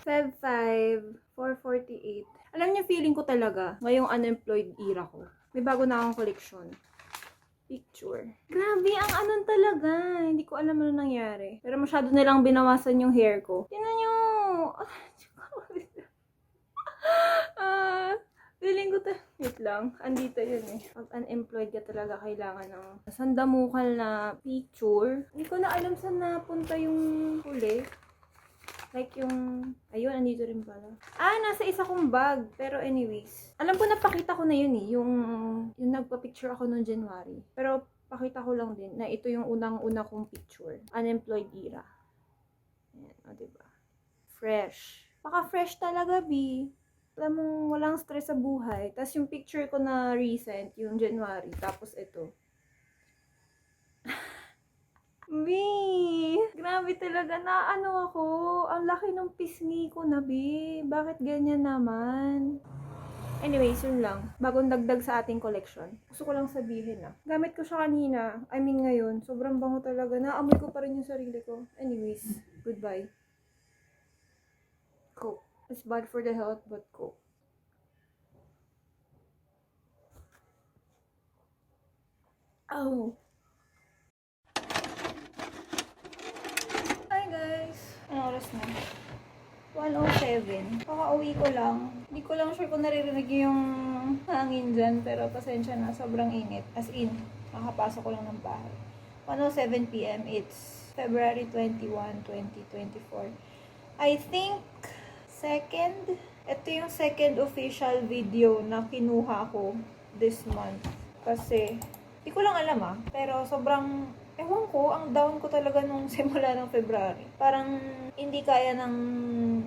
Feb 5, 4:48. Alam niyo, feeling ko talaga, ngayong unemployed era ko, may bago na akong koleksyon. Picture. Grabe, ang anon talaga. Hindi ko alam ano nangyari. Pero masyado nilang binawasan yung hair ko. Tingnan nyo! Feeling ko wait lang. Andito yun eh. Pag unemployed ka talaga, kailangan ng sandamukal na picture. Hindi ko na alam saan napunta yung huli. Like yung, ayun, andito rin pala. Nasa isa kong bag. Pero anyways, alam ko napakita ko na yun eh. Yung nagpa-picture ako noong January. Pero pakita ko lang din na ito yung unang-una kong picture. Unemployed era. Ayan, o diba? Fresh. Baka fresh talaga, B. Alam mo, walang stress sa buhay. Tapos yung picture ko na recent, yung January. Tapos ito. B, grabe talaga na ano ako. Ang laki ng pisngi ko na, B. Bakit ganyan naman? Anyways, yun lang. Bagong dagdag sa ating collection. Gusto ko lang sabihin na. Gamit ko siya kanina. I mean ngayon. Sobrang bango talaga. Naamoy ko pa rin yung sarili ko. Anyways, goodbye. Coke. It's bad for the health, but Coke. Oh. Anong oras na? 1:07. Kaka-uwi ko lang. Hindi ko lang sure kung naririnig yung hangin dyan. Pero pasensya na. Sobrang init. As in, nakapasok ko lang ng bahay. 1:07 p.m. It's February 21, 2024. I think, ito yung second official video na kinuha ko this month. Kasi, hindi ko lang alam pero sobrang ewan ko, ang down ko talaga nung simula ng February. Parang hindi kaya ng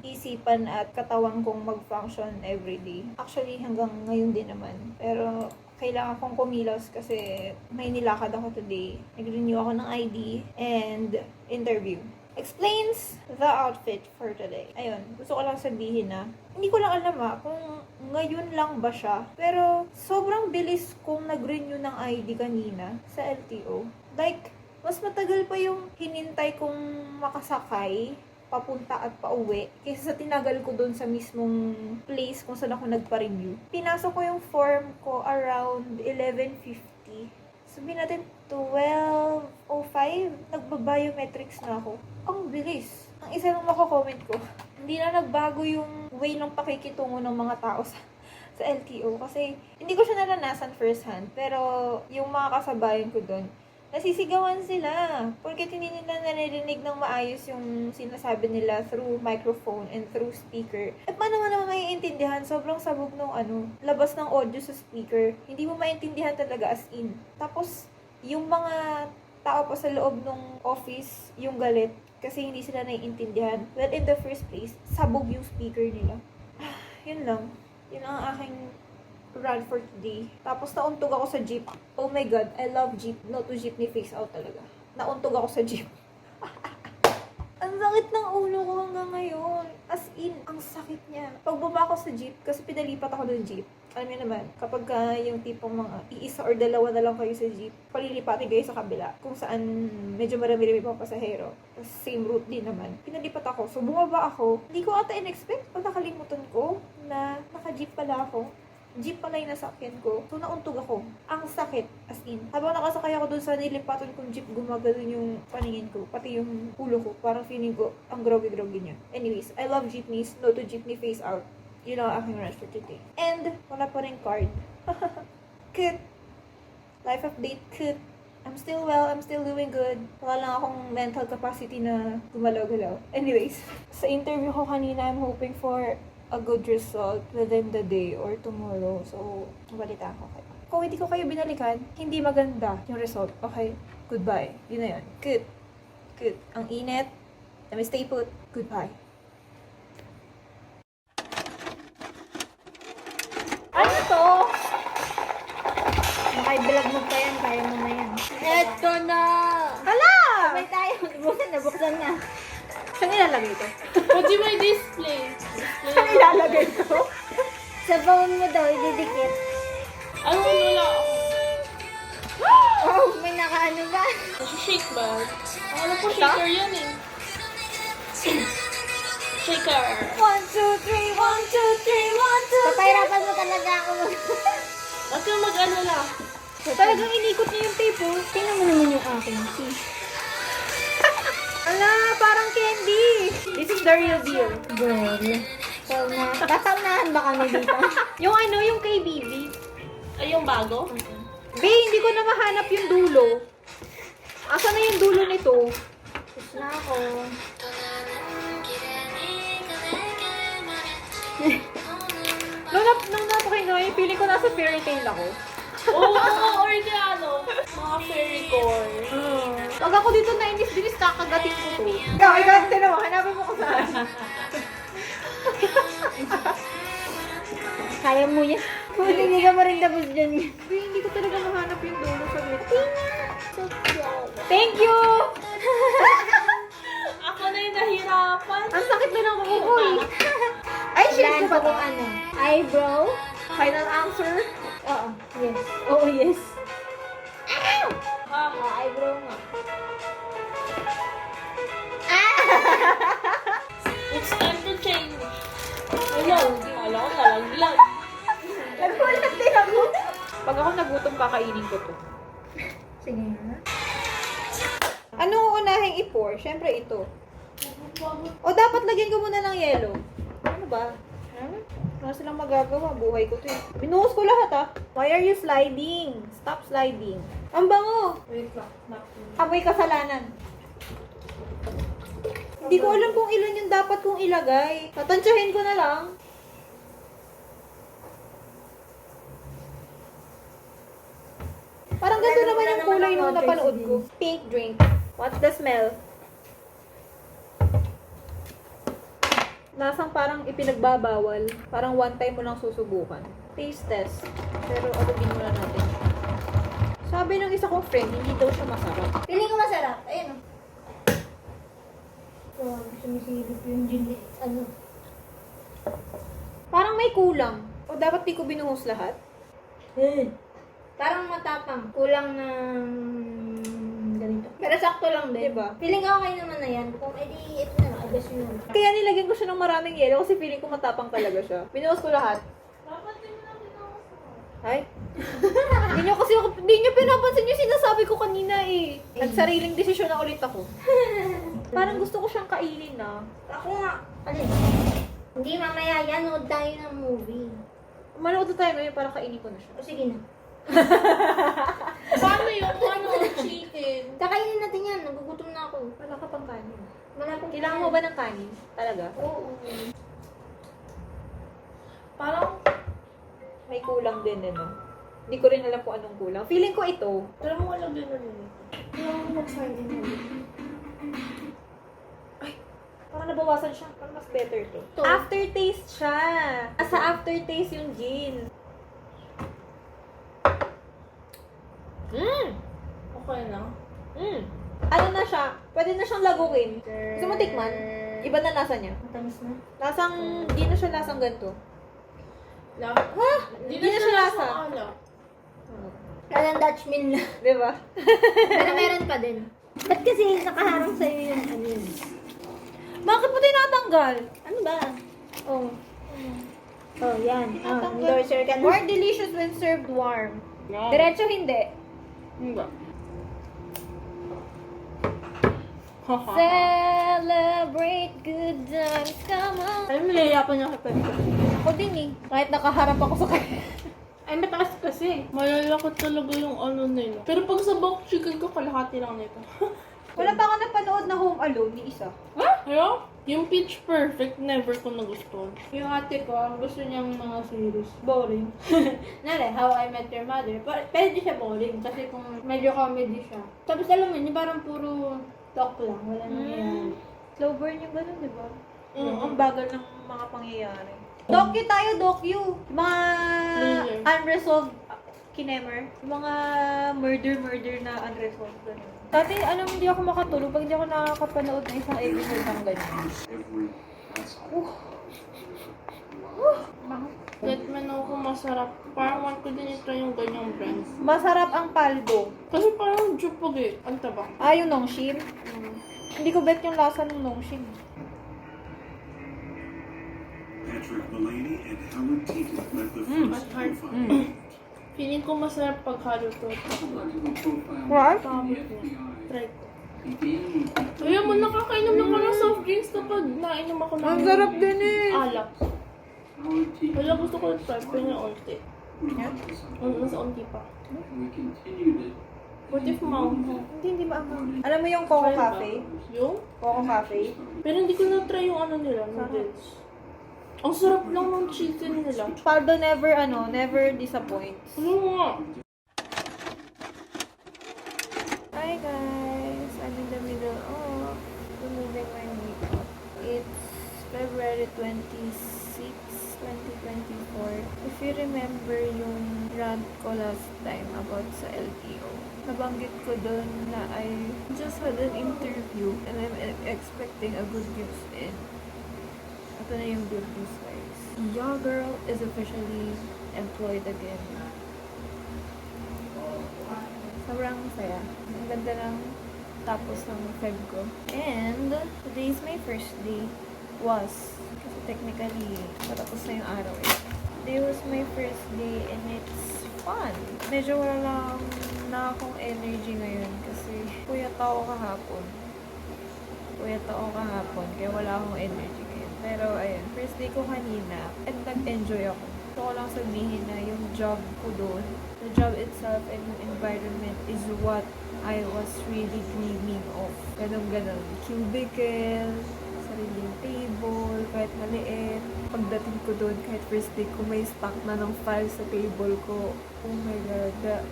isipan at katawan kong mag-function everyday. Actually, hanggang ngayon din naman. Pero kailangan kong kumilos kasi may nilakad ako today. Nag-renew ako ng ID and interview. Explains the outfit for today. Ayun, gusto ko lang sabihin na hindi ko lang alam kung ngayon lang ba siya. Pero sobrang bilis kong nag-renew ng ID kanina sa LTO. Like, mas matagal pa yung hinintay kong makasakay papunta at pauwi kaysa sa tinagal ko doon sa mismong place kung saan ako nagpa-renew. Pinasok ko yung form ko around 11:50. Sabihin natin 12:05, nagbabiometrics na ako. Ang bilis. Ang isa lang mako-comment ko, hindi na nagbago yung way ng pakikitungo ng mga tao sa LTO kasi hindi ko siya naranasan first hand, pero yung mga kasabayan ko doon, nasisigawan sila. Porque hindi nila naririnig ng maayos yung sinasabi nila through microphone and through speaker. At paano mo naman maiintindihan? Sobrang sabog ng labas ng audio sa speaker. Hindi mo maintindihan talaga as in. Tapos, yung mga tao pa sa loob ng office, yung galit, kasi hindi sila naiintindihan. Well, in the first place, sabog yung speaker nila. Yun lang. Yun ang aking run for today. Tapos nauntog ako sa jeep. Oh my god, I love jeep. No to jeepney face out talaga. Nauntog ako sa jeep. Ang sakit ng ulo ko hanggang ngayon. As in, ang sakit niya. Pagbaba ko sa jeep, kasi pinalipat ako ng jeep. Alam niyo naman, kapag yung tipong mga iisa or dalawa na lang kayo sa jeep, palilipatin kayo sa kabila. Kung saan medyo marami-rami pang pasahero. Tapos same route din naman. Pinalipat ako. So bumaba ako. Hindi ko ata in-expect o nakalimutan ko na naka-jeep pala ako. Jeep pala yung nasakyan ko. So, nauntog ako. Ang sakit, as in. Habang nakasakay ako dun sa nilipatan kong jeep, gumagano yung paningin ko. Pati yung ulo ko. Parang feeling ko, ang groggy-groggy niya. Anyways, I love jeepneys. No to jeepney face out. You know, aking rush for today. And, wala pa rin card. Cute. Life update, cute. I'm still well, I'm still doing good. Wala lang akong mental capacity na gumalaw-galaw. Anyways, sa interview ko kanina, I'm hoping for a good result within the day or tomorrow. So, balita ko kayo. Kung hindi ko kayo binalikan, hindi maganda yung result. Okay? Goodbye. Yun na yun. Good. Good. Ang init. Let me stay put. Goodbye. Ano to? Makaibilag mo pa yan. Kaya mo na yan. Eto na! Hala! Sabay tayo. Nabuksan na. Saan ilalagay ito? Pwede may display. Saan ilalagay ito? Sa phone mo daw, ididikit. Ano wala ako? Oh, may nakaano ba? Shake ba? Alam ko shaker yan eh. Shaker. 1, 2, 3, 1, 2, 3, 1, 2. Papahirapan mo talaga ako. Huwag kang mag-alala. Talagang inikot niya yung tape, oh. Tingnan mo naman yung akin. See? Ala, parang candy. This is the real deal. Girl. So na, tataunahan ba kami dito? Yung ano, yung kay Bibi. Ay, yung bago? Be, hindi ko na mahanap yung dulo. Asa na yung dulo nito? Tapos na ako. Nung napakinggan, feeling ko nasa fairy tale ako. Oo, or di ano, mga fairy core. Pag ako dito nainis-dinis, kakagatin ko to. Ikaw, naman, hanapin mo ko saan. Kaya mo yan. Kung hindi ka mo rin tapos dyan. Be, hindi ko talaga mahanap yung dulo sa bit. Thank you! Ako na yung nahirapan. Ang sakit na ng kuko ko eh. Ay, shit Plan ko ko ba kung ano. Eyebrow. Final answer? Oo. Yes. Oo, yes. Ah, Eyebrow nga. it's time to change. Hello. Kala ko nalaglag. Nagulat din ako. Pag ako nagutom, kakainin ko to. Sige nga. Anong unahing i-pour? Siyempre ito. O dapat lagyan ko muna ng yellow. Ano ba? Wala silang magagawa. Buhay ko to eh. Binuhos ko lahat ah. Why are you sliding? Stop sliding. Ang bango! Wait lang. Napkin. Amoy kasalanan. Hindi ko alam kung ilan yung dapat kong ilagay. Tatansyahin ko na lang. Parang ganito naman yung kulay nung napanood ko. Pink drink. What's the smell? Lasang parang ipinagbabawal. Parang one time mo lang susubukan. Taste test. Pero alugin muna natin. Sabi ng isa kong friend, hindi daw siya masarap. Piling ko masarap. Ayun o. Sumisilip yung gin. Ano? Parang may kulang. O dapat di ko binuhos lahat? Parang matapang. Kulang ng ganito. Pero sakto lang din. Diba? Feeling ko okay naman na yan. Kung edi, ito na lang. Agas yun. Kaya nilagyan ko siya ng maraming yelo kasi feeling ko matapang talaga siya. Binuhos ko lahat. Dapat din mo na binawas mo. Ay. Hindi nyo pinapansin yung sinasabi ko kanina eh. Nagsariling desisyon na ulit ako. Parang gusto ko siyang kainin na. Ako nga. Alin? Hindi mamaya yan. Nood tayo ng movie. Manood na tayo ngayon para kainin ko na siya. O sige na. Paano yung ano, chicken? Kakainin natin yan. Nagugutom na ako. Wala ka pang kanin. Malapit Kailangan mo ba ng kanin? Talaga? Oo. Parang, May kulang din eh, no? Hindi ko rin alam kung anong kulang. Feeling ko ito. tara mo wala din na nito. Kailangan ko mag-sardine na ulit. Parang nabawasan siya. Parang mas better to. Ito. Aftertaste siya. Sa aftertaste yung gin. Okay na. Ano na siya? Pwede na siyang laguin. Gusto mo tikman? Iba na lasa niya. Matamis na. Lasang, di na siya lasang ganito. Di Di na siya lasa. alak. Kaya Dutch meal na. Di ba? Pero meron pa din. Ba't kasi nakaharang sa'yo yung ano yun? Bakit mo tinatanggal? Ano ba? Oh. Oh, yan. Oh, endorser ka na. More delicious when served warm. No. Diretso hindi. Hindi. Celebrate good times, come on. Alam mo, nilalapan niya kita dito. Ako din eh. Kahit nakaharap ako sa kanya. Ay, mataas kasi. Malalakot talaga yung ano nila. Pero pag sa box chicken ko, kalahati lang nito. Wala pa ako napanood na Home Alone ni isa. Ha? Ayo? Yung Pitch Perfect, never ko nagustuhan. Yung ate ko, ang gusto niyang mga series, boring. Nale, How I Met Your Mother. Pwede siya boring kasi kung medyo comedy siya. Tapos alam mo, yun, parang puro talk lang. Wala nangyayari. Slow burn yung ganun, di ba? Mm. Ang bagal ng mga pangyayari. Docu tayo, docu. Mga Thriller. unresolved kinemer. Yung mga murder na unresolved. Ganun. Dati, hindi ako makatulog pag hindi ako nakakapanood ng isang episode ng ganyan. Get man ako masarap. Parang want ko din ito yung ganyang brand. Masarap ang paldo. Kasi parang jupog eh. Ang taba. Ah, yung Nongshim. Hindi ko bet yung lasa ng Nongshim. Patrick Mulaney and Helen Teagle met the At first heart. profile. Feeling ko masarap pag halo to. What? Tapos niya. Try ko. Kaya mo nakakainom lang ako ng soft drinks kapag nainom ako ng Ang sarap din eh. alak. Wala, gusto ko try pero na onti. Mas onti pa. What if maanghang? Hindi maanghang. Alam mo yung Coco Cafe? Yung? Coco Cafe? Pero hindi ko na-try yung ano nila, noodles. Ang sarap lang ng chicken nila. Paldo never disappoints. Ano nga? Hi guys! I'm in the middle of removing my makeup. It's February 26, 2024. If you remember yung rant ko last time about sa LTO, nabanggit ko dun na I just had an interview and I'm expecting a good news and ito na yung good news guys. Your girl is officially employed again. Sobrang saya. Ang ganda ng tapos ng Feb ko. And today is my first day. Kasi technically, patapos na yung araw eh. Today was my first day and it's fun. Medyo wala lang na akong energy ngayon kasi puyat ako kahapon. Kaya wala akong energy ngayon. Pero ayun, first day ko kanina and nag-enjoy ako. Gusto ko lang sabihin na yung job ko doon, the job itself and yung environment is what I was really dreaming of. Ganun. Cubicle, sariling table, kahit maliit. Pagdating ko doon, kahit first day ko, may stock na ng files sa table ko. Oh my God.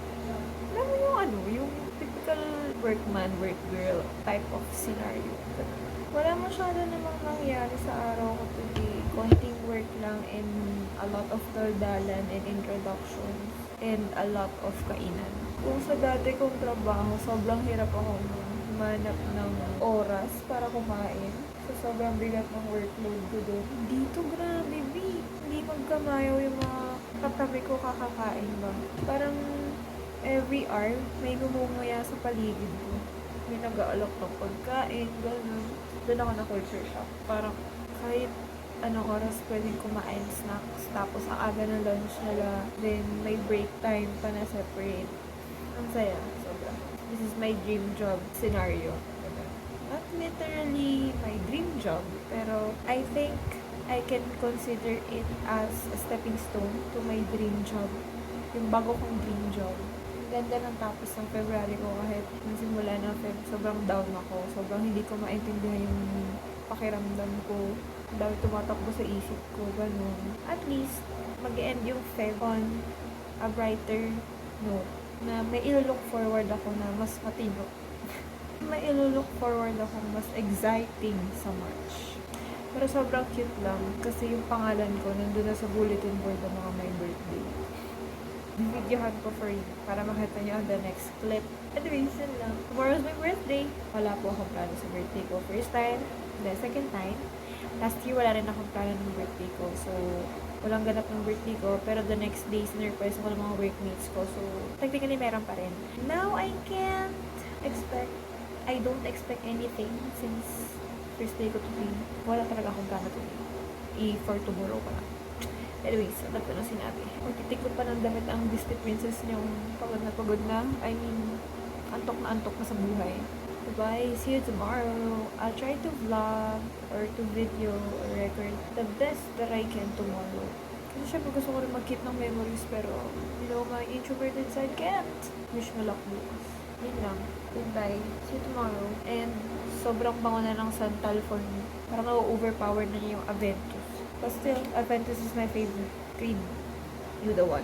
Alam mo yung typical workman, work girl type of scenario. Wala masyado namang nangyari sa araw ko today. Konting work lang and a lot of daldalan and introductions and a lot of kainan. Kung sa dati kong trabaho, sobrang hirap ako humanap ng oras para kumain. So, sobrang bigat ng workload ko doon. Dito, grabe, B. Hindi magkamayaw yung mga katabi ko kakakain ba. Parang every hour, may gumumuya sa paligid ko. May nag-aalok ng pagkain, gano'n. Doon ako na culture shock. Parang kahit anong oras pwedeng kumain, snacks, tapos ang aga ng lunch nila, then may break time pa na separate. Ang saya, sobra. This is my dream job scenario. Not literally my dream job, pero I think I can consider it as a stepping stone to my dream job. Yung bago kong dream job. Ganda ng tapos ng February ko kahit nung simula ng Feb, sobrang down ako. Sobrang hindi ko maintindihan yung pakiramdam ko. Ang dami tumatakbo sa isip ko, ganun. At least, mag-end yung Feb on a brighter note na may ilo-look forward ako na mas matino. May ilo-look forward ako mas exciting sa March. Pero sobrang cute lang kasi yung pangalan ko nandun na sa bulletin board ng mga my birthday. Videohan ko for you para makita nyo on the next clip. Anyways, yun lang. Tomorrow's my birthday. Wala po akong plano sa birthday ko. First time, then second time. Last year, wala rin akong plano ng birthday ko. So, walang ganap ng birthday ko. Pero the next day, sinurprise ko ng mga workmates ko. So, technically, meron pa rin. Now, I don't expect anything since first day ko today. Wala talaga akong plano today. For tomorrow pa lang. Anyways, ang ko na sinabi. Magtitik ko pa ng damit ang Disney Princess niyong pagod na. I mean, antok na sa buhay. Bye, see you tomorrow. I'll try to vlog or to video or record the best that I can tomorrow. Kasi syempre gusto ko rin mag-keep ng memories pero, my introverted side can't. Wish me luck bukas. Yun lang. Goodbye. See you tomorrow. And sobrang bango na ng Santal for me. Parang na-overpower na niya yung Aventus. But still, Aventus is my favorite creed. You the one.